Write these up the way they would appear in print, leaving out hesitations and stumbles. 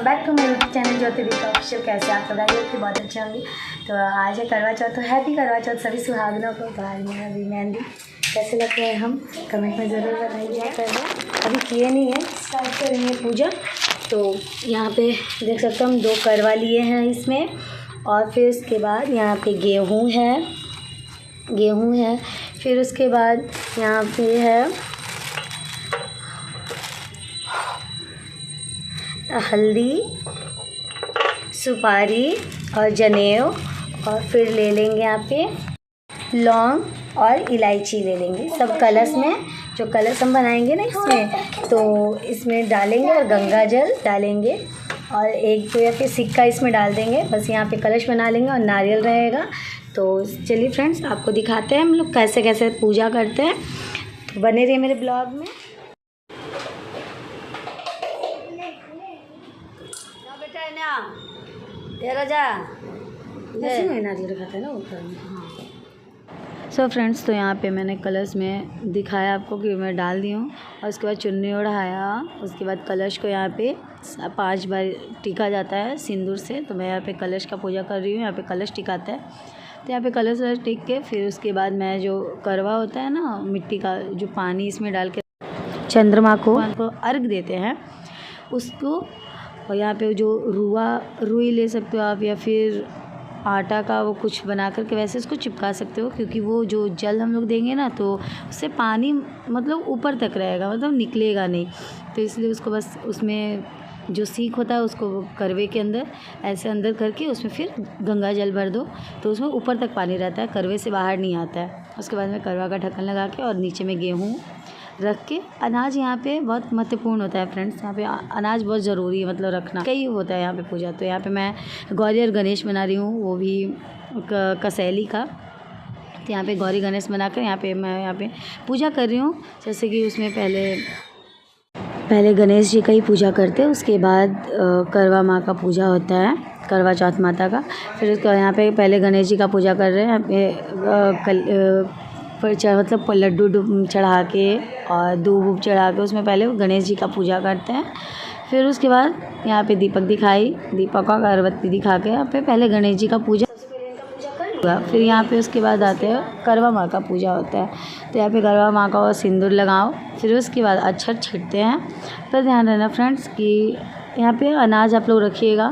Welcome back to my YouTube channel Jyoti Deepa official. कैसे आप बताइए कि बहुत अच्छे होंगे। तो आज है करवा चौथ, तो हैप्पी करवा चौथ सभी सुहागनों को। तो आज मैं अभी मेहंदी कैसे लगते हैं हम कमेंट में ज़रूर बताइए। कर रहे अभी किए नहीं है, स्टार्ट करेंगे पूजा। तो यहाँ पे देख सकते हो हम 2 करवा लिए हैं इसमें, और फिर उसके बाद यहाँ पे गेहूँ है, फिर उसके बाद यहाँ पे है हल्दी, सुपारी और जनेऊ, और फिर ले लेंगे यहाँ पे लौंग और इलायची ले लेंगे। सब कलश में, जो कलश हम बनाएंगे ना इसमें, तो इसमें डालेंगे और गंगा जल डालेंगे और एक तो या फिर सिक्का इसमें डाल देंगे। बस यहाँ पे कलश बना लेंगे और नारियल रहेगा। तो चलिए फ्रेंड्स, आपको दिखाते हैं हम लोग कैसे कैसे पूजा करते हैं। तो बने रहिए मेरे ब्लॉग में। ऐसे में नारियल रखा था ना ऊपर में। हाँ। सो फ्रेंड्स, तो यहाँ पे मैंने कलश में दिखाया आपको कि मैं डाल दी हूँ, और उसके बाद चुन्नी ओढ़ाया। उसके बाद कलश को यहाँ पे 5 बार टिका जाता है सिंदूर से। तो मैं यहाँ पे कलश का पूजा कर रही हूँ। यहाँ पे कलश टिकाता है, तो यहाँ पे कलश टिक के फिर उसके बाद मैं जो करवा होता है ना मिट्टी का, जो पानी इसमें डाल के चंद्रमा को अर्घ देते हैं उसको। और यहाँ पे जो रुई ले सकते हो आप, या फिर आटा का वो कुछ बना करके वैसे उसको चिपका सकते हो, क्योंकि वो जो जल हम लोग देंगे ना तो उससे पानी मतलब ऊपर तक रहेगा, मतलब निकलेगा नहीं। तो इसलिए उसको बस उसमें जो सीख होता है उसको करवे के अंदर ऐसे अंदर करके उसमें फिर गंगा जल भर दो, तो उसमें ऊपर तक पानी रहता है, करवे से बाहर नहीं आता है। उसके बाद में करवा का ढक्कन लगा के और नीचे में गेहूँ रख के। अनाज यहाँ पे बहुत महत्वपूर्ण होता है फ्रेंड्स, यहाँ पे अनाज बहुत ज़रूरी है, मतलब रखना कई होता है यहाँ पे पूजा। तो यहाँ पे मैं गौरी और गणेश बना रही हूँ, वो भी कसैली का। तो यहाँ पे गौरी गणेश बनाकर मैं यहाँ पे पूजा कर रही हूँ। जैसे कि उसमें पहले गणेश जी का ही पूजा करते हैं, उसके बाद करवा माँ का पूजा होता है, करवा चौथ माता का। फिर उसका यहाँ पे पहले गणेश जी का पूजा कर रहे हैं। यहाँ पे मतलब लड्डू चढ़ा के और दूब चढ़ा के उसमें पहले गणेश जी का पूजा करते हैं। फिर उसके बाद यहाँ पे दीपक का अगरबत्ती दिखा के यहाँ पे पहले गणेश जी का पूजा फिर यहाँ पे उसके बाद आते हैं करवा माँ का पूजा होता है। तो यहाँ पे करवा माँ का सिंदूर लगाओ, फिर उसके बाद अक्षत छींटते हैं। तो ध्यान रहना फ्रेंड्स कि यहाँ पे अनाज आप लोग रखिएगा।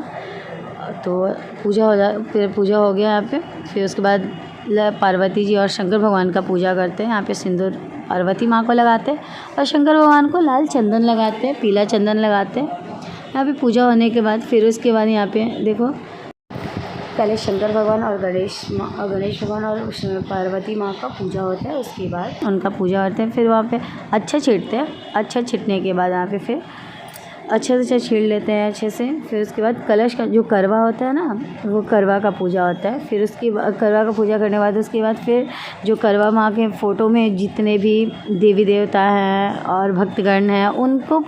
तो फिर पूजा हो गया यहाँ पे। फिर उसके बाद पार्वती जी और शंकर भगवान का पूजा करते हैं। यहाँ पे सिंदूर पार्वती माँ को लगाते हैं और शंकर भगवान को लाल चंदन लगाते हैं, पीला चंदन लगाते हैं। यहाँ पे पूजा होने के बाद फिर उसके बाद यहाँ पे देखो, पहले शंकर भगवान और गणेश भगवान और पार्वती माँ का पूजा होता है। उसके बाद उनका पूजा करते हैं। फिर वहाँ पे अच्छा छींटते हैं। अच्छा छींटने के बाद यहाँ पे फिर अच्छे से छीड़ लेते हैं अच्छे से। फिर उसके बाद कलश का जो करवा होता है ना, वो करवा का पूजा होता है। फिर उसके बाद करवा का पूजा करने के बाद उसके बाद फिर जो करवा माँ के फ़ोटो में जितने भी देवी देवता हैं और भक्तगण हैं उनका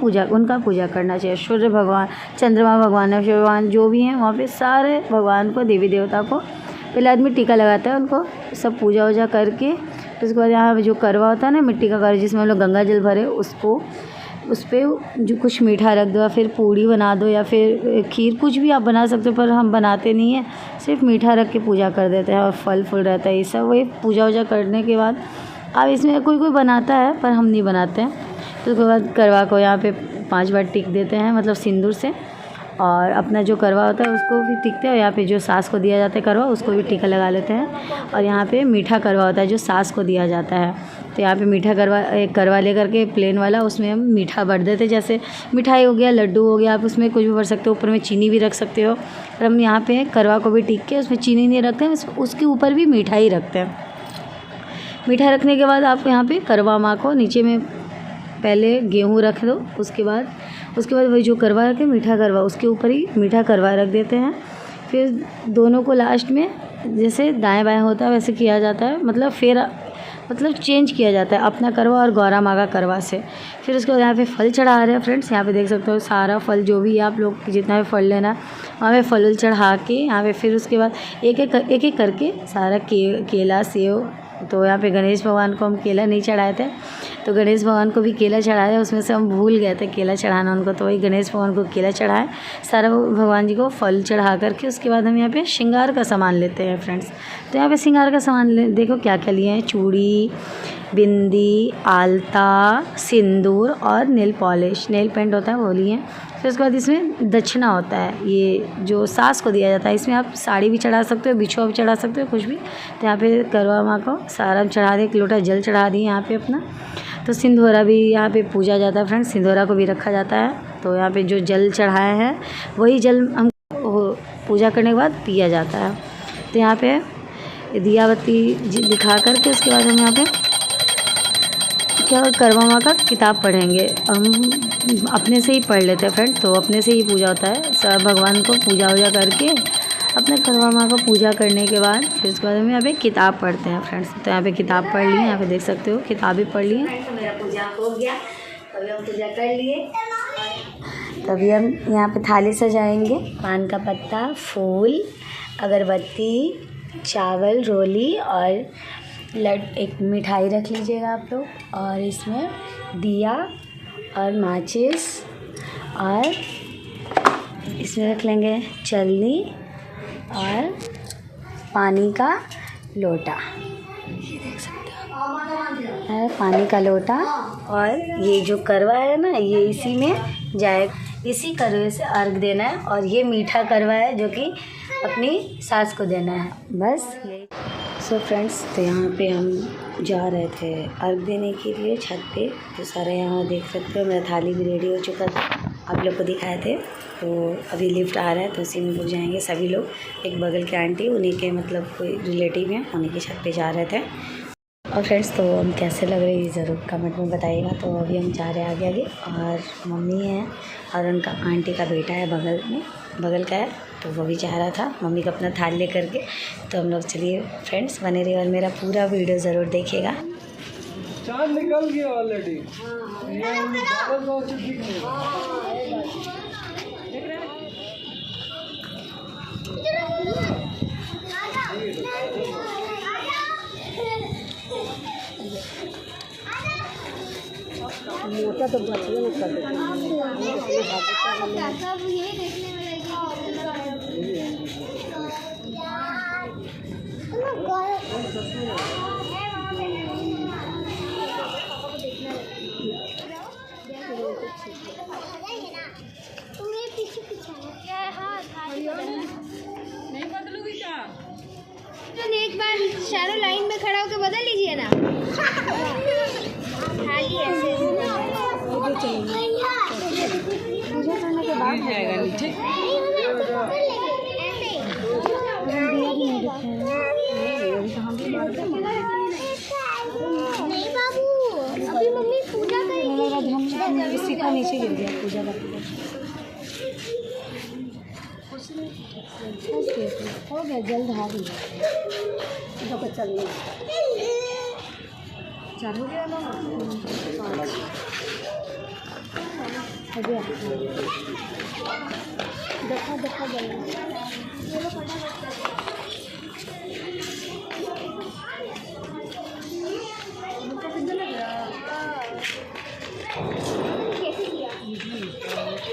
पूजा करना चाहिए। सूर्य भगवान, चंद्रमा भगवान, शिव भगवान जो भी हैं, वहाँ पे सारे भगवान को, देवी देवता को पहले आदमी टीका लगाता है, उनको सब पूजा वूजा करके। फिर उसके बाद यहाँ जो करवा होता है ना मिट्टी का करवा, जिसमें हम लोग गंगा जल भरे, उस पर जो कुछ मीठा रख दो, या फिर पूड़ी बना दो, या फिर खीर, कुछ भी आप बना सकते हो। पर हम बनाते नहीं हैं, सिर्फ मीठा रख के पूजा कर देते हैं, और फल फूल रहता है ये सब। वही पूजा वूजा करने के बाद अब इसमें कोई बनाता है, पर हम नहीं बनाते हैं। तो उसके बाद करवा को यहाँ पे 5 बार टिक देते हैं, मतलब सिंदूर से। और अपना जो करवा होता है उसको भी टिकते हैं। और यहाँ पे जो सास को दिया जाता है करवा, उसको भी टीका लगा लेते हैं। और यहाँ पे मीठा करवा होता है जो सास को दिया जाता है। तो यहाँ पे मीठा एक करवा लेकर के प्लेन वाला, उसमें हम मीठा भर देते, जैसे मिठाई हो गया, लड्डू हो गया, आप उसमें कुछ भी भर सकते हो। ऊपर में चीनी भी रख सकते हो। और हम यहाँ पे करवा को भी टिक के उसमें चीनी नहीं रखते हैं, उसके ऊपर भी मीठा ही रखते हैं। मीठा रखने के बाद आप यहाँ पे करवा माँ को नीचे में पहले गेहूँ रख दो। उसके बाद वही जो करवा रखे मीठा करवा, उसके ऊपर ही मीठा करवा रख देते हैं। फिर दोनों को लास्ट में जैसे दाएं बाएं होता है वैसे किया जाता है, मतलब चेंज किया जाता है अपना करवा और गौरा माँ का करवा से। फिर उसके बाद यहाँ पे फल चढ़ा रहे हैं फ्रेंड्स। यहाँ पे देख सकते हो सारा फल, जो भी आप लोग जितना भी फल लेना, वहाँ पे फल चढ़ा के यहाँ पे फिर उसके बाद एक एक करके सारा केला, सेव, तो यहाँ पे गणेश भगवान को हम केला नहीं चढ़ाए थे, तो गणेश भगवान को भी केला चढ़ाया, उसमें से हम भूल गए थे केला चढ़ाना उनको, तो वही गणेश भगवान को केला चढ़ाए, सारा भगवान जी को फल चढ़ा करके उसके बाद हम यहाँ पे श्रृंगार का सामान लेते हैं फ्रेंड्स। तो यहाँ पे श्रृंगार का सामान देखो क्या क्या लिए हैं, चूड़ी, बिंदी, आलता, सिंदूर और नेल पॉलिश, नेल पेंट होता है वो लिए हैं। फिर उसके बाद इसमें दक्षिणा होता है, ये जो सास को दिया जाता है, इसमें आप साड़ी भी चढ़ा सकते हो, बिछुआ भी चढ़ा सकते हो, कुछ भी। तो यहाँ पे करवा माँ को सारा चढ़ा दिए, एक लोटा जल चढ़ा दिए यहाँ पे अपना। तो सिंधोरा भी यहाँ पे पूजा जाता है फ्रेंड्स, सिंधोरा को भी रखा जाता है। तो यहाँ पे जो जल चढ़ाया है वही जल हम पूजा करने के बाद पिया जाता है। तो यहाँ पे दिया बत्ती दिखा करके उसके बाद हम यहाँ पे क्या करवा माँ का किताब पढ़ेंगे, हम अपने से ही पढ़ लेते हैं फ्रेंड, तो अपने से ही पूजा होता है। सब भगवान को पूजा वूजा करके अपने करवा माँ को पूजा करने के बाद फिर उसके बाद हम यहाँ पे किताब पढ़ते हैं फ्रेंड्स। तो यहाँ पे किताब पढ़ ली, यहाँ पे देख सकते हो किताब भी पढ़ ली है। तो मेरा पूजा हो गया, तभी हम पूजा कर लिए, तभी हम यहाँ पे थाली सजाएंगे, पान का पत्ता, फूल, अगरबत्ती, चावल, रोली और एक मिठाई रख लीजिएगा आप लोग, और इसमें दिया और माचिस, और इसमें रख लेंगे चलनी और पानी का लोटा, ये देख सकते हो है पानी का लोटा। और ये जो करवा है ना, ये इसी में जाए, इसी करवे से अर्घ देना है, और ये मीठा करवा है जो कि अपनी सास को देना है, बस यही। सो फ्रेंड्स, तो यहाँ पे हम जा रहे थे अर्घ देने के लिए छत पे। तो सारे यहाँ देख सकते हो मेरा थाली भी रेडी हो चुका था, आप लोग को दिखाए थे। तो अभी लिफ्ट आ रहा है, तो उसी में लोग जाएंगे सभी लोग। एक बगल के आंटी, उन्हीं के मतलब कोई रिलेटिव हैं, उन्हीं की छत पे जा रहे थे। और फ्रेंड्स, तो हम कैसे लग रहे हैं ज़रूर कमेंट में बताइएगा। तो अभी हम जा रहे हैं आगे आगे, और मम्मी है और उनका आंटी का बेटा है बगल में, बगल का है, तो वो भी जा रहा था मम्मी का अपना थाल ले करके। तो हम लोग चलिए फ्रेंड्स, बने रहिए और मेरा पूरा वीडियो ज़रूर देखिएगा। चांद निकल गया ऑलरेडी। मोटा तो बचवे न कर नहीं बदलूगी क्या? तो एक बार चारों लाइन में खड़ा होकर बदल लीजिए ना। खाली ऐसे पूजा करने के बाद जाएगा नीचे। नहीं बाबू, अभी मम्मी पूजा करेगी। इसी का नीचे गिर गया पूजा करके। हो गया, जल्द हार लिया चल चार हो गया ना, हो गया। देखा देखा जल्दी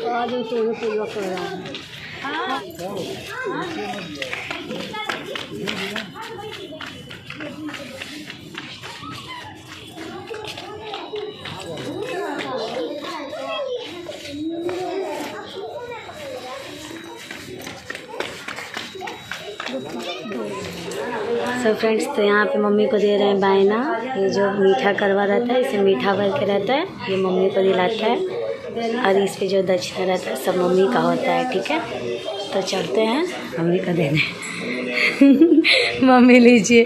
आज तो ये पूजा कर रहा है। सो फ्रेंड्स, तो यहाँ पे मम्मी को दे रहे हैं बायना। ये जो मीठा करवा रहता है, इसे मीठा भर के रहता है, ये मम्मी को दिलाता है। और इस पे जो दक्षिणा रहता है सब मम्मी का होता है, ठीक है। तो चलते हैं मम्मी को देने। मम्मी लीजिए।